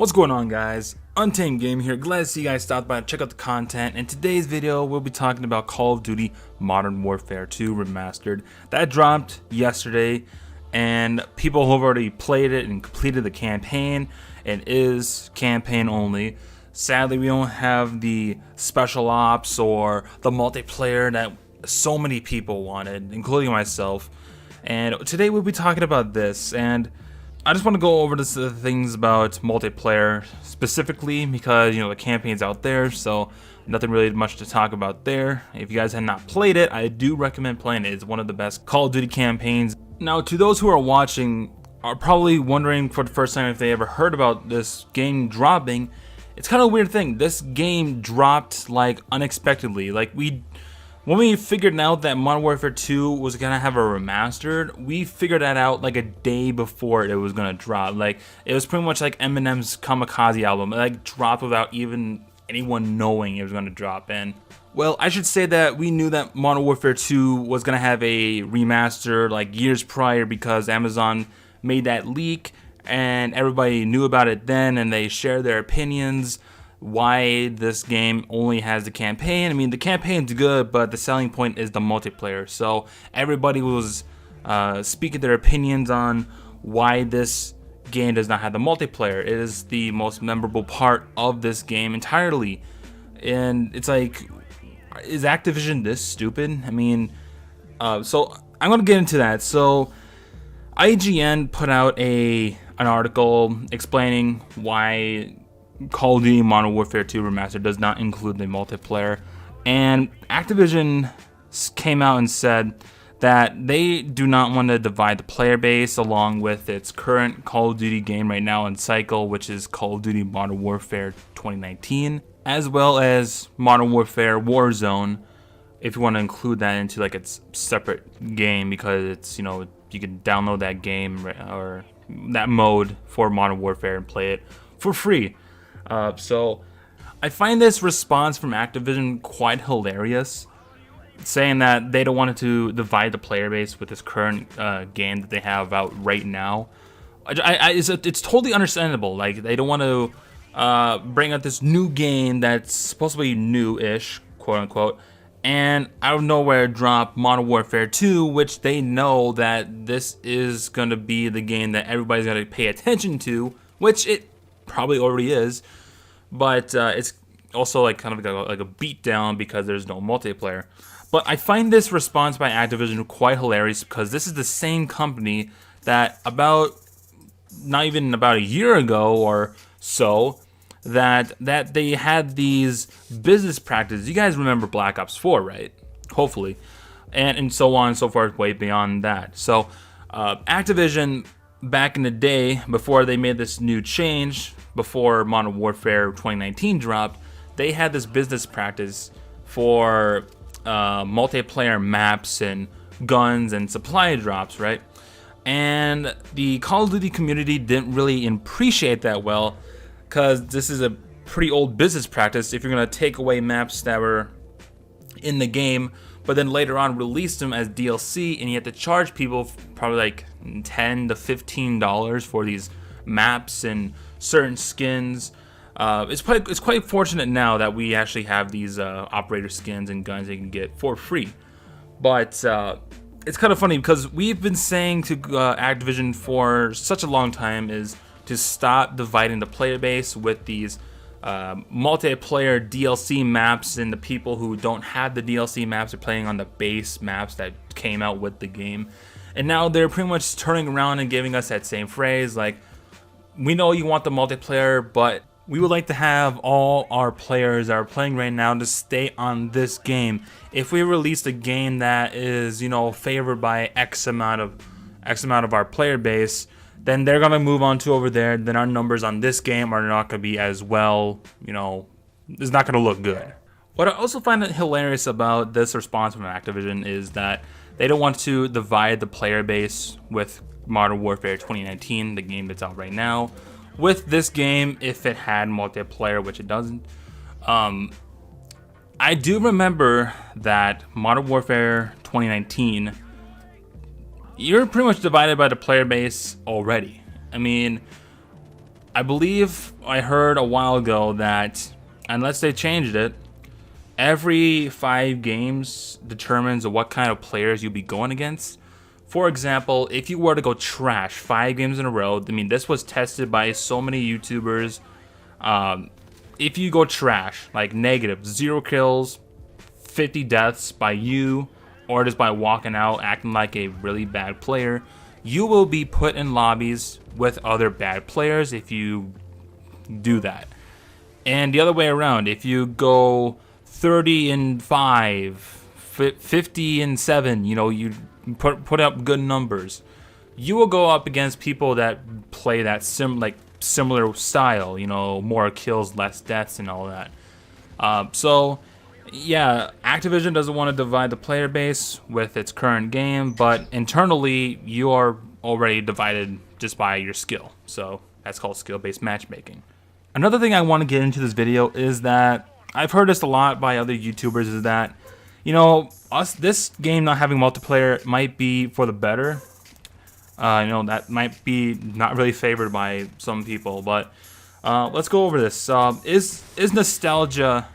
What's going on, guys? Untamed Game here. Glad to see you guys stopped by and check out the content. In today's video, we'll be talking about Call of Duty Modern Warfare 2 Remastered. That dropped yesterday, and people who have already played it and completed the campaign, it is campaign only. Sadly, we don't have the special ops or the multiplayer that so many people wanted, including myself. And today we'll be talking about this, and I just want to go over the things about multiplayer specifically because, you know, the campaign's out there, so nothing really much to talk about there. If you guys have not played it, I do recommend playing it. It's one of the best Call of Duty campaigns. Now, to those who are watching, are probably wondering for the first time if they ever heard about this game dropping. It's kind of a weird thing. This game dropped like unexpectedly. Like when we figured out that Modern Warfare 2 was gonna have a remastered, we figured that out like a day before it was gonna drop. Like, it was pretty much like Eminem's Kamikaze album. It like dropped without even anyone knowing it was gonna drop. And well, I should say that we knew that Modern Warfare 2 was gonna have a remaster like years prior because Amazon made that leak and everybody knew about it then, and they shared their opinions why this game only has the campaign. I mean, the campaign's good, but the selling point is the multiplayer. So everybody was speaking their opinions on why this game does not have the multiplayer. It is the most memorable part of this game entirely. And it's like, is Activision this stupid? I mean, so I'm gonna get into that. So IGN put out an article explaining why Call of Duty Modern Warfare 2 Remastered does not include the multiplayer, and Activision came out and said that they do not want to divide the player base along with its current Call of Duty game right now in cycle, which is Call of Duty Modern Warfare 2019, as well as Modern Warfare Warzone, if you want to include that into like its separate game, because it's, you know, you can download that game or that mode for Modern Warfare and play it for free. So I find this response from Activision quite hilarious, saying that they don't want to divide the player base with this current game that they have out right now. It's totally understandable. Like, they don't want to bring out this new game that's supposed to be new-ish, quote-unquote, and out of nowhere drop Modern Warfare 2, which they know that this is going to be the game that everybody's going to pay attention to, which it probably already is. But it's also like kind of like a beatdown because there's no multiplayer. But I find this response by Activision quite hilarious because this is the same company that not even about a year ago or so, that they had these business practices. You guys remember Black Ops 4, right? Hopefully. And so on and so forth, way beyond that. So Activision, back in the day, before they made this new change, before Modern Warfare 2019 dropped, they had this business practice for multiplayer maps and guns and supply drops, right? And the Call of Duty community didn't really appreciate that well, because this is a pretty old business practice. If you're going to take away maps that were in the game, but then later on release them as DLC, and you have to charge people probably like $10 to $15 for these maps and certain skins. It's quite fortunate now that we actually have these operator skins and guns that you can get for free. But it's kind of funny because we've been saying to Activision for such a long time is to stop dividing the player base with these multiplayer DLC maps, and the people who don't have the DLC maps are playing on the base maps that came out with the game. And now they're pretty much turning around and giving us that same phrase, like, we know you want the multiplayer, but we would like to have all our players that are playing right now to stay on this game. If we release a game that is, you know, favored by X amount of our player base, then they're gonna move on to over there. Then our numbers on this game are not gonna be as well, you know, it's not gonna look good. What I also find hilarious about this response from Activision is that they don't want to divide the player base with Modern Warfare 2019, the game that's out right now, with this game if it had multiplayer, which it doesn't. I do remember that Modern Warfare 2019, you're pretty much divided by the player base already. I mean, I believe I heard a while ago that unless they changed it, every 5 games determines what kind of players you'll be going against. For example, if you were to go trash 5 games in a row, I mean, this was tested by so many YouTubers. If you go trash, like negative, 0 kills, 50 deaths by you, or just by walking out acting like a really bad player, you will be put in lobbies with other bad players if you do that. And the other way around, if you go 30-5, 50-7, you know, you put up good numbers, you will go up against people that play that similar style, you know, more kills, less deaths, and all that. So yeah, Activision doesn't want to divide the player base with its current game, but internally you are already divided just by your skill. So that's called skill-based matchmaking. Another thing I want to get into this video is that I've heard this a lot by other YouTubers, is that, you know, this game not having multiplayer might be for the better. You know, that might be not really favored by some people, but let's go over this. Is nostalgia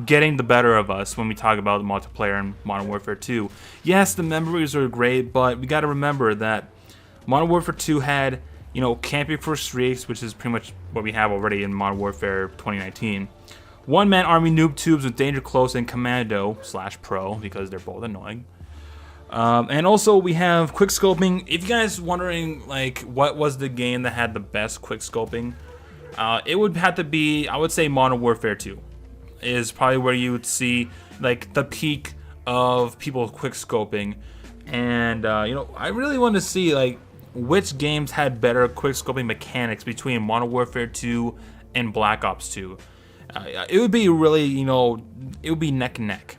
getting the better of us when we talk about the multiplayer in Modern Warfare 2? Yes, the memories are great, but we got to remember that Modern Warfare 2 had, you know, camping for streaks, which is pretty much what we have already in Modern Warfare 2019. One-man army noob tubes with danger close and commando/pro, because they're both annoying. And also we have quick scoping. If you guys wondering like what was the game that had the best quick scoping, it would have to be, I would say, Modern Warfare 2 is probably where you would see like the peak of people quick scoping. And you know, I really want to see like which games had better quick scoping mechanics between Modern Warfare 2 and Black Ops 2. It would be really, you know, it would be neck and neck.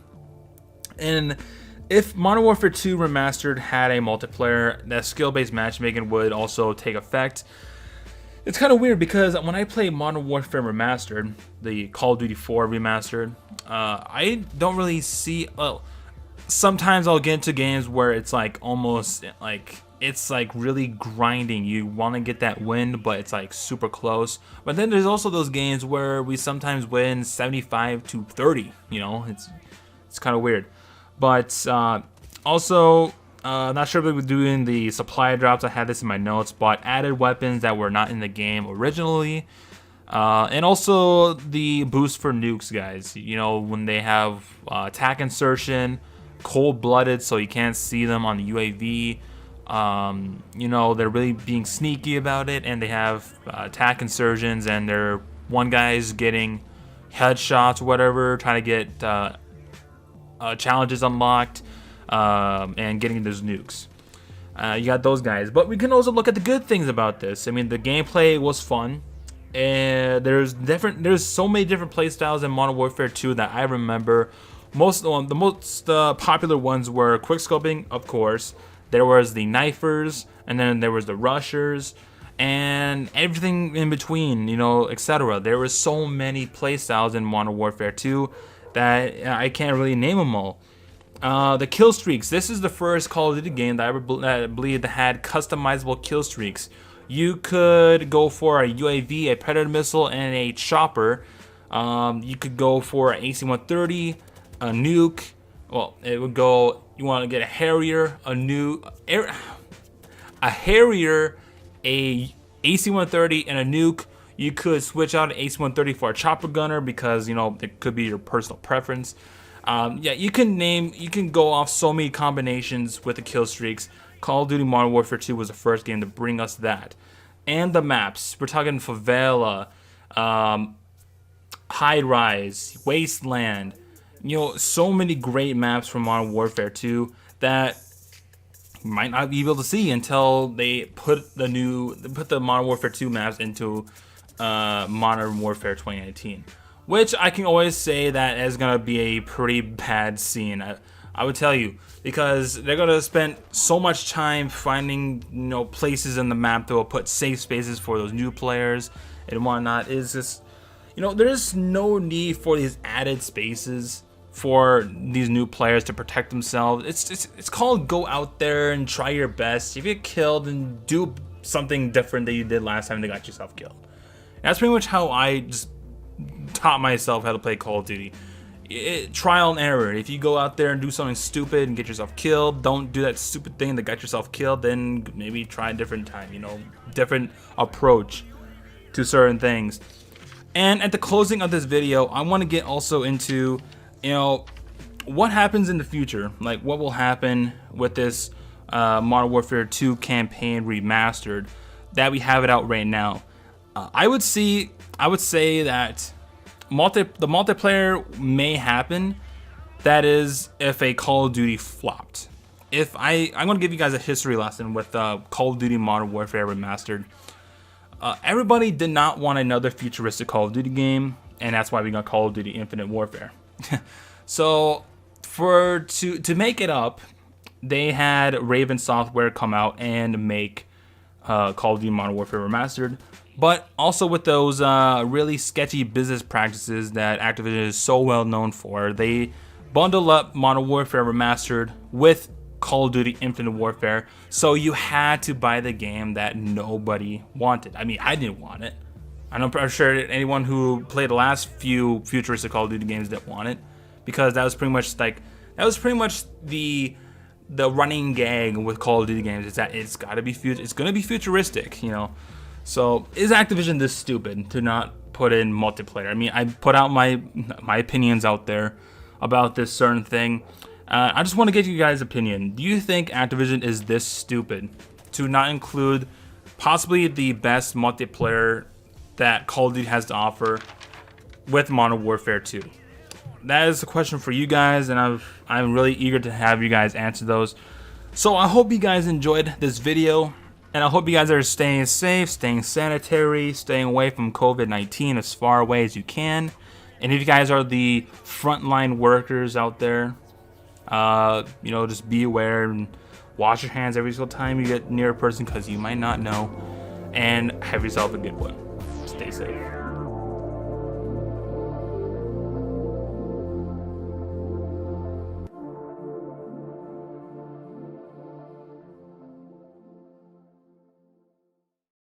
And if Modern Warfare 2 Remastered had a multiplayer, that skill-based matchmaking would also take effect. It's kind of weird because when I play Modern Warfare Remastered, the Call of Duty 4 Remastered, I don't really see, well, sometimes I'll get into games where it's like almost like, it's like really grinding. You want to get that win, but it's like super close. But then there's also those games where we sometimes win 75-30, you know, it's kind of weird. But also, not sure if we're doing the supply drops. I had this in my notes, but added weapons that were not in the game originally. And also the boost for nukes, guys. You know, when they have attack insertion, cold-blooded, so you can't see them on the UAV. You know, they're really being sneaky about it, and they have attack insertions, and they're one guy's getting headshots or whatever, trying to get challenges unlocked, and getting those nukes. You got those guys, but we can also look at the good things about this. I mean, the gameplay was fun, and there's so many different play styles in Modern Warfare 2 that I remember. The most popular ones were quickscoping, of course. There was the knifers, and then there was the rushers, and everything in between, you know, etc. There were so many playstyles in Modern Warfare 2 that I can't really name them all. The kill streaks. This is the first Call of Duty game that I believe that had customizable kill streaks. You could go for a UAV, a Predator missile, and a chopper. You could go for an AC-130, a nuke. Well, it would go. You want to get a Harrier, a Harrier, a AC-130, and a nuke. You could switch out an AC-130 for a chopper gunner because, you know, it could be your personal preference. Yeah, you can go off so many combinations with the kill streaks. Call of Duty Modern Warfare 2 was the first game to bring us that. And the maps. We're talking Favela, High Rise, Wasteland. You know, so many great maps from Modern Warfare 2 that you might not be able to see until they put the Modern Warfare 2 maps into Modern Warfare 2019, which I can always say that is gonna be a pretty bad scene. I would tell you, because they're gonna spend so much time finding, you know, places in the map that will put safe spaces for those new players and whatnot. Is just, you know, there's no need for these added spaces for these new players to protect themselves. It's called go out there and try your best. If you get killed, then do something different that you did last time that got yourself killed. That's pretty much how I just taught myself how to play Call of Duty. Trial and error. If you go out there and do something stupid and get yourself killed, don't do that stupid thing that got yourself killed. Then maybe try a different time, you know, different approach to certain things. And at the closing of this video, I want to get also into, you know, what happens in the future. Like, what will happen with this Modern Warfare 2 campaign remastered that we have it out right now. I would say that the multiplayer may happen. That is, if a Call of Duty flopped. I'm gonna give you guys a history lesson with Call of Duty Modern Warfare Remastered. Everybody did not want another futuristic Call of Duty game, and that's why we got Call of Duty Infinite Warfare. So to make it up, they had Raven Software come out and make Call of Duty Modern Warfare Remastered. But also with those really sketchy business practices that Activision is so well known for, they bundle up Modern Warfare Remastered with Call of Duty Infinite Warfare, so you had to buy the game that nobody wanted. I mean, I didn't want it. I'm sure anyone who played the last few futuristic Call of Duty games didn't want it, because that was pretty much the running gag with Call of Duty games, is that it's gonna be futuristic, you know. So is Activision this stupid to not put in multiplayer? I mean, I put out my opinions out there about this certain thing. I just want to get you guys' opinion. Do you think Activision is this stupid to not include possibly the best multiplayer that Call of Duty has to offer with Modern Warfare 2? That is a question for you guys, and I'm really eager to have you guys answer those. So I hope you guys enjoyed this video, and I hope you guys are staying safe, staying sanitary, staying away from COVID-19 as far away as you can. And if you guys are the frontline workers out there, you know, just be aware and wash your hands every single time you get near a person, because you might not know. And have yourself a good one. Stay safe.